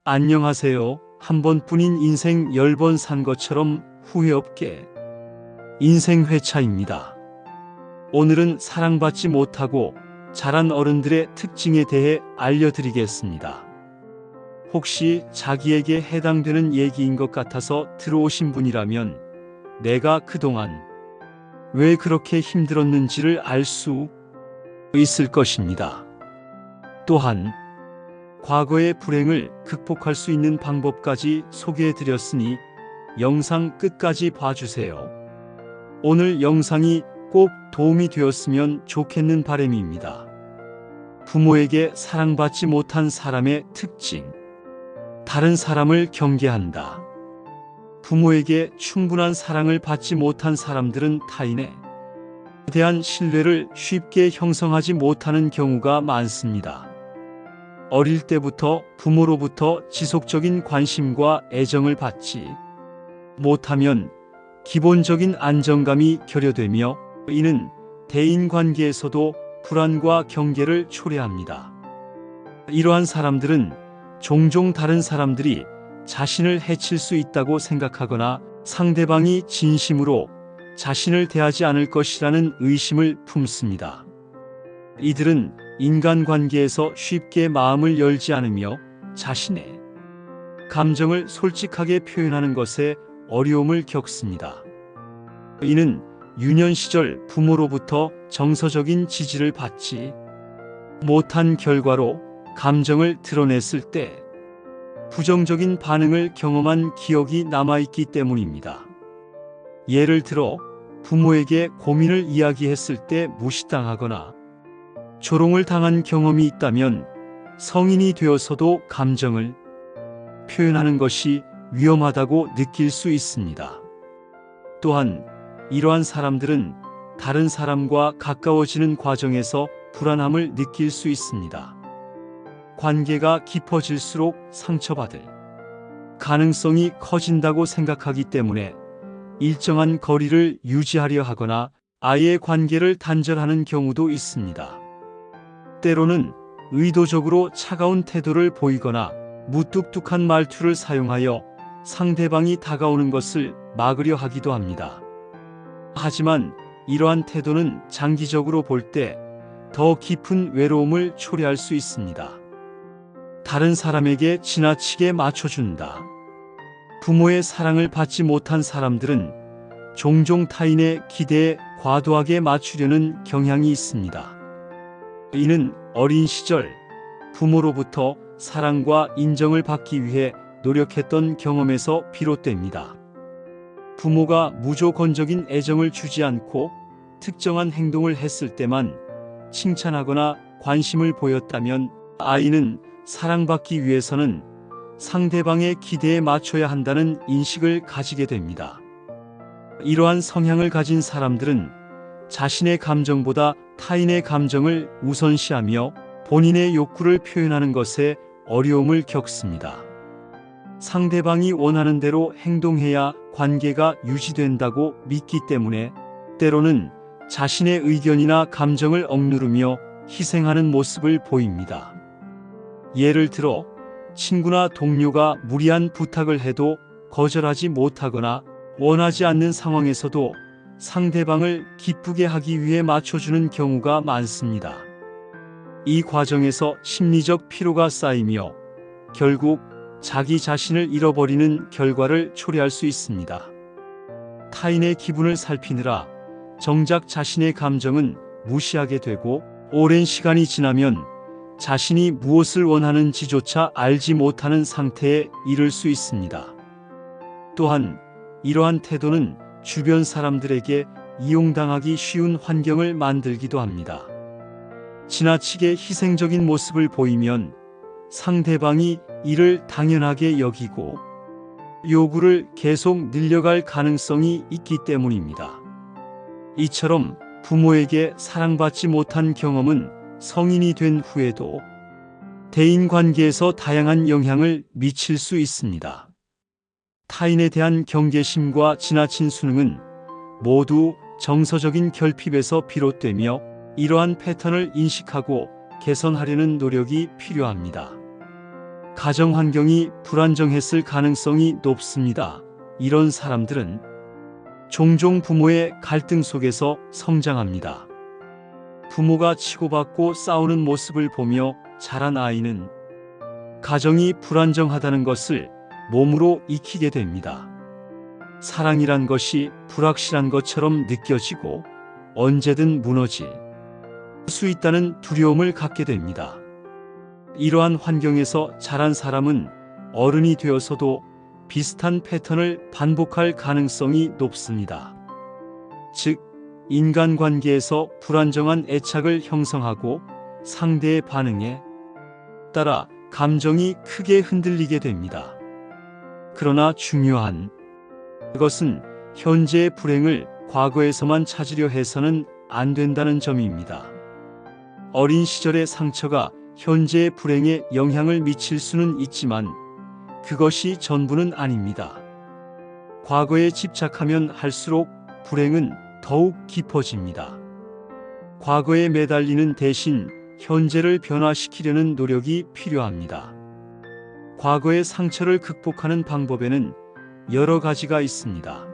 안녕하세요. 한 번뿐인 인생 10번 산 것처럼 후회 없게. 인생 회차입니다. 오늘은 사랑받지 못하고 자란 어른들의 특징에 대해 알려드리겠습니다. 혹시 자기에게 해당되는 얘기인 것 같아서 들어오신 분이라면 내가 그동안 왜 그렇게 힘들었는지를 알 수 있을 것입니다. 또한 과거의 불행을 극복할 수 있는 방법까지 소개해드렸으니 영상 끝까지 봐주세요. 오늘 영상이 꼭 도움이 되었으면 좋겠는 바람입니다. 부모에게 사랑받지 못한 사람의 특징. 다른 사람을 경계한다. 부모에게 충분한 사랑을 받지 못한 사람들은 타인에 대한 신뢰를 쉽게 형성하지 못하는 경우가 많습니다. 어릴 때부터 부모로부터 지속적인 관심과 애정을 받지 못하면 기본적인 안정감이 결여되며 이는 대인관계에서도 불안과 경계를 초래합니다. 이러한 사람들은 종종 다른 사람들이 자신을 해칠 수 있다고 생각하거나 상대방이 진심으로 자신을 대하지 않을 것이라는 의심을 품습니다. 이들은 인간관계에서 쉽게 마음을 열지 않으며 자신의 감정을 솔직하게 표현하는 것에 어려움을 겪습니다. 이는 유년 시절 부모로부터 정서적인 지지를 받지 못한 결과로 감정을 드러냈을 때 부정적인 반응을 경험한 기억이 남아있기 때문입니다. 예를 들어 부모에게 고민을 이야기했을 때 무시당하거나 조롱을 당한 경험이 있다면 성인이 되어서도 감정을 표현하는 것이 위험하다고 느낄 수 있습니다. 또한 이러한 사람들은 다른 사람과 가까워지는 과정에서 불안함을 느낄 수 있습니다. 관계가 깊어질수록 상처받을 가능성이 커진다고 생각하기 때문에 일정한 거리를 유지하려 하거나 아예 관계를 단절하는 경우도 있습니다. 때로는 의도적으로 차가운 태도를 보이거나 무뚝뚝한 말투를 사용하여 상대방이 다가오는 것을 막으려 하기도 합니다. 하지만 이러한 태도는 장기적으로 볼 때 더 깊은 외로움을 초래할 수 있습니다. 다른 사람에게 지나치게 맞춰준다. 부모의 사랑을 받지 못한 사람들은 종종 타인의 기대에 과도하게 맞추려는 경향이 있습니다. 이는 어린 시절 부모로부터 사랑과 인정을 받기 위해 노력했던 경험에서 비롯됩니다. 부모가 무조건적인 애정을 주지 않고 특정한 행동을 했을 때만 칭찬하거나 관심을 보였다면 아이는 사랑받기 위해서는 상대방의 기대에 맞춰야 한다는 인식을 가지게 됩니다. 이러한 성향을 가진 사람들은 자신의 감정보다 타인의 감정을 우선시하며 본인의 욕구를 표현하는 것에 어려움을 겪습니다. 상대방이 원하는 대로 행동해야 관계가 유지된다고 믿기 때문에 때로는 자신의 의견이나 감정을 억누르며 희생하는 모습을 보입니다. 예를 들어 친구나 동료가 무리한 부탁을 해도 거절하지 못하거나 원하지 않는 상황에서도 상대방을 기쁘게 하기 위해 맞춰주는 경우가 많습니다. 이 과정에서 심리적 피로가 쌓이며 결국 자기 자신을 잃어버리는 결과를 초래할 수 있습니다. 타인의 기분을 살피느라 정작 자신의 감정은 무시하게 되고 오랜 시간이 지나면 자신이 무엇을 원하는지조차 알지 못하는 상태에 이를 수 있습니다. 또한 이러한 태도는 주변 사람들에게 이용당하기 쉬운 환경을 만들기도 합니다. 지나치게 희생적인 모습을 보이면 상대방이 이를 당연하게 여기고 요구를 계속 늘려갈 가능성이 있기 때문입니다. 이처럼 부모에게 사랑받지 못한 경험은 성인이 된 후에도 대인관계에서 다양한 영향을 미칠 수 있습니다. 타인에 대한 경계심과 지나친 수능은 모두 정서적인 결핍에서 비롯되며 이러한 패턴을 인식하고 개선하려는 노력이 필요합니다. 가정 환경이 불안정했을 가능성이 높습니다. 이런 사람들은 종종 부모의 갈등 속에서 성장합니다. 부모가 치고받고 싸우는 모습을 보며 자란 아이는 가정이 불안정하다는 것을 몸으로 익히게 됩니다. 사랑이란 것이 불확실한 것처럼 느껴지고 언제든 무너질 수 있다는 두려움을 갖게 됩니다. 이러한 환경에서 자란 사람은 어른이 되어서도 비슷한 패턴을 반복할 가능성이 높습니다. 즉, 인간관계에서 불안정한 애착을 형성하고 상대의 반응에 따라 감정이 크게 흔들리게 됩니다. 그러나 중요한 것은 현재의 불행을 과거에서만 찾으려 해서는 안 된다는 점입니다. 어린 시절의 상처가 현재의 불행에 영향을 미칠 수는 있지만 그것이 전부는 아닙니다. 과거에 집착하면 할수록 불행은 더욱 깊어집니다. 과거에 매달리는 대신 현재를 변화시키려는 노력이 필요합니다. 과거의 상처를 극복하는 방법에는 여러 가지가 있습니다.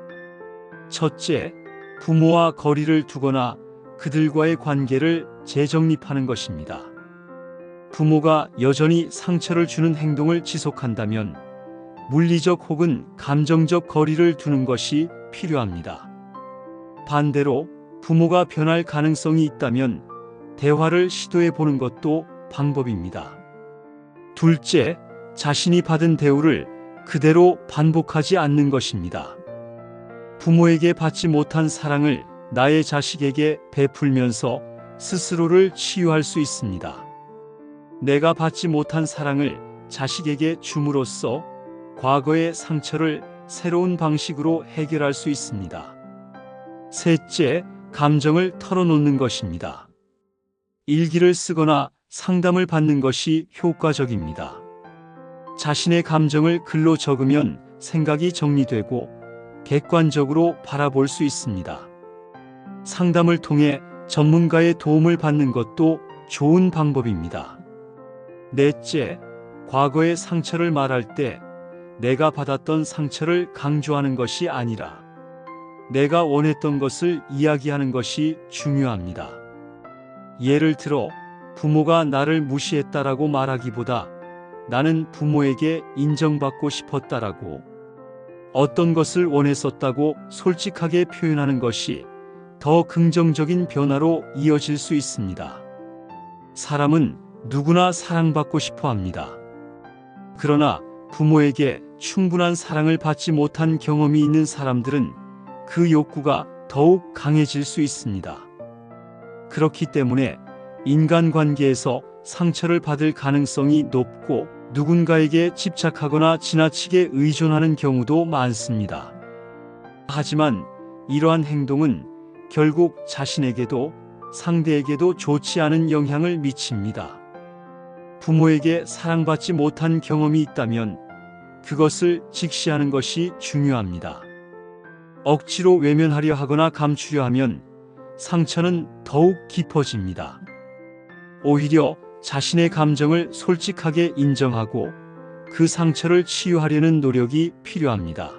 첫째, 부모와 거리를 두거나 그들과의 관계를 재정립하는 것입니다. 부모가 여전히 상처를 주는 행동을 지속한다면 물리적 혹은 감정적 거리를 두는 것이 필요합니다. 반대로 부모가 변할 가능성이 있다면 대화를 시도해 보는 것도 방법입니다. 둘째, 자신이 받은 대우를 그대로 반복하지 않는 것입니다. 부모에게 받지 못한 사랑을 나의 자식에게 베풀면서 스스로를 치유할 수 있습니다. 내가 받지 못한 사랑을 자식에게 줌으로써 과거의 상처를 새로운 방식으로 해결할 수 있습니다. 셋째, 감정을 털어놓는 것입니다. 일기를 쓰거나 상담을 받는 것이 효과적입니다. 자신의 감정을 글로 적으면 생각이 정리되고 객관적으로 바라볼 수 있습니다. 상담을 통해 전문가의 도움을 받는 것도 좋은 방법입니다. 넷째, 과거의 상처를 말할 때 내가 받았던 상처를 강조하는 것이 아니라 내가 원했던 것을 이야기하는 것이 중요합니다. 예를 들어, 부모가 나를 무시했다라고 말하기보다 나는 부모에게 인정받고 싶었다라고, 어떤 것을 원했었다고 솔직하게 표현하는 것이 더 긍정적인 변화로 이어질 수 있습니다. 사람은 누구나 사랑받고 싶어 합니다. 그러나 부모에게 충분한 사랑을 받지 못한 경험이 있는 사람들은 그 욕구가 더욱 강해질 수 있습니다. 그렇기 때문에 인간관계에서 상처를 받을 가능성이 높고 누군가에게 집착하거나 지나치게 의존하는 경우도 많습니다. 하지만 이러한 행동은 결국 자신에게도 상대에게도 좋지 않은 영향을 미칩니다. 부모에게 사랑받지 못한 경험이 있다면 그것을 직시하는 것이 중요합니다. 억지로 외면하려 하거나 감추려 하면 상처는 더욱 깊어집니다. 오히려 자신의 감정을 솔직하게 인정하고 그 상처를 치유하려는 노력이 필요합니다.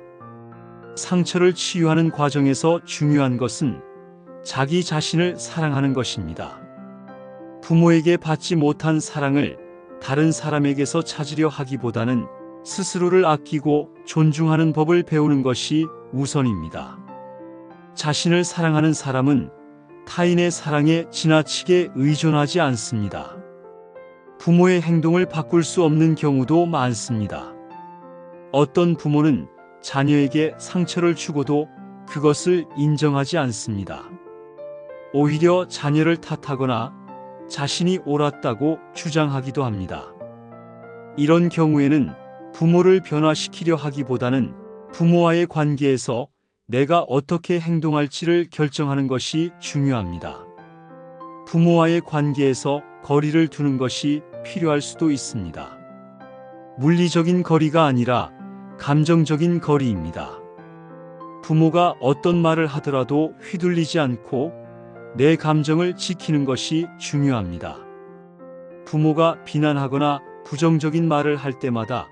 상처를 치유하는 과정에서 중요한 것은 자기 자신을 사랑하는 것입니다. 부모에게 받지 못한 사랑을 다른 사람에게서 찾으려 하기보다는 스스로를 아끼고 존중하는 법을 배우는 것이 우선입니다. 자신을 사랑하는 사람은 타인의 사랑에 지나치게 의존하지 않습니다. 부모의 행동을 바꿀 수 없는 경우도 많습니다. 어떤 부모는 자녀에게 상처를 주고도 그것을 인정하지 않습니다. 오히려 자녀를 탓하거나 자신이 옳았다고 주장하기도 합니다. 이런 경우에는 부모를 변화시키려 하기보다는 부모와의 관계에서 내가 어떻게 행동할지를 결정하는 것이 중요합니다. 부모와의 관계에서 거리를 두는 것이 필요할 수도 있습니다. 물리적인 거리가 아니라 감정적인 거리입니다. 부모가 어떤 말을 하더라도 휘둘리지 않고 내 감정을 지키는 것이 중요합니다. 부모가 비난하거나 부정적인 말을 할 때마다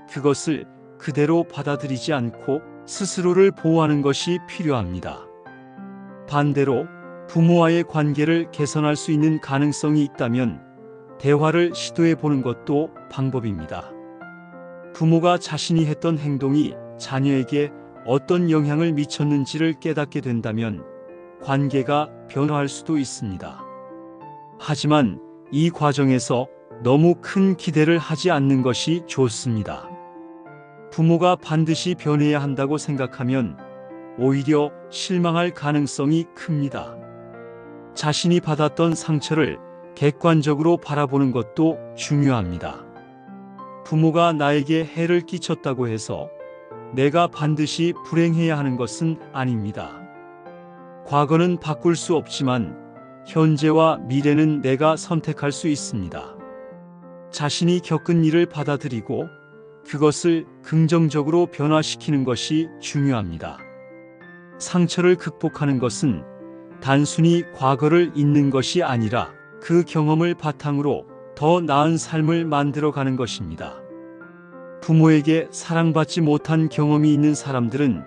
그것을 그대로 받아들이지 않고 스스로를 보호하는 것이 필요합니다. 반대로 부모와의 관계를 개선할 수 있는 가능성이 있다면 대화를 시도해 보는 것도 방법입니다. 부모가 자신이 했던 행동이 자녀에게 어떤 영향을 미쳤는지를 깨닫게 된다면 관계가 변화할 수도 있습니다. 하지만 이 과정에서 너무 큰 기대를 하지 않는 것이 좋습니다. 부모가 반드시 변해야 한다고 생각하면 오히려 실망할 가능성이 큽니다. 자신이 받았던 상처를 객관적으로 바라보는 것도 중요합니다. 부모가 나에게 해를 끼쳤다고 해서 내가 반드시 불행해야 하는 것은 아닙니다. 과거는 바꿀 수 없지만 현재와 미래는 내가 선택할 수 있습니다. 자신이 겪은 일을 받아들이고 그것을 긍정적으로 변화시키는 것이 중요합니다. 상처를 극복하는 것은 단순히 과거를 잊는 것이 아니라 그 경험을 바탕으로 더 나은 삶을 만들어가는 것입니다. 부모에게 사랑받지 못한 경험이 있는 사람들은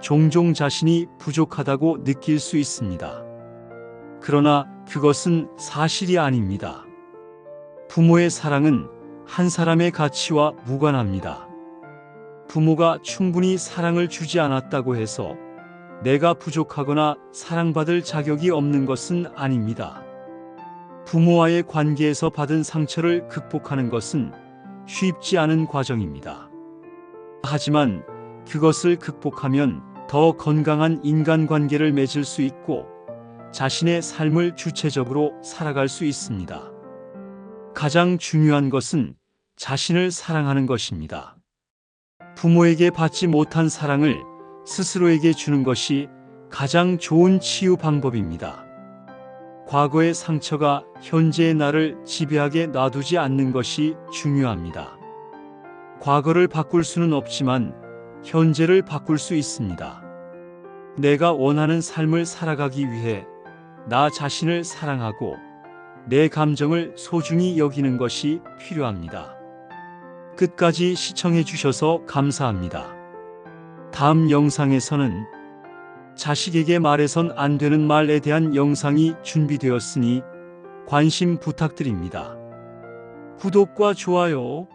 종종 자신이 부족하다고 느낄 수 있습니다. 그러나 그것은 사실이 아닙니다. 부모의 사랑은 한 사람의 가치와 무관합니다. 부모가 충분히 사랑을 주지 않았다고 해서 내가 부족하거나 사랑받을 자격이 없는 것은 아닙니다. 부모와의 관계에서 받은 상처를 극복하는 것은 쉽지 않은 과정입니다. 하지만 그것을 극복하면 더 건강한 인간관계를 맺을 수 있고 자신의 삶을 주체적으로 살아갈 수 있습니다. 가장 중요한 것은 자신을 사랑하는 것입니다. 부모에게 받지 못한 사랑을 스스로에게 주는 것이 가장 좋은 치유 방법입니다. 과거의 상처가 현재의 나를 지배하게 놔두지 않는 것이 중요합니다. 과거를 바꿀 수는 없지만 현재를 바꿀 수 있습니다. 내가 원하는 삶을 살아가기 위해 나 자신을 사랑하고 내 감정을 소중히 여기는 것이 필요합니다. 끝까지 시청해 주셔서 감사합니다. 다음 영상에서는 자식에게 말해선 안 되는 말에 대한 영상이 준비되었으니 관심 부탁드립니다. 구독과 좋아요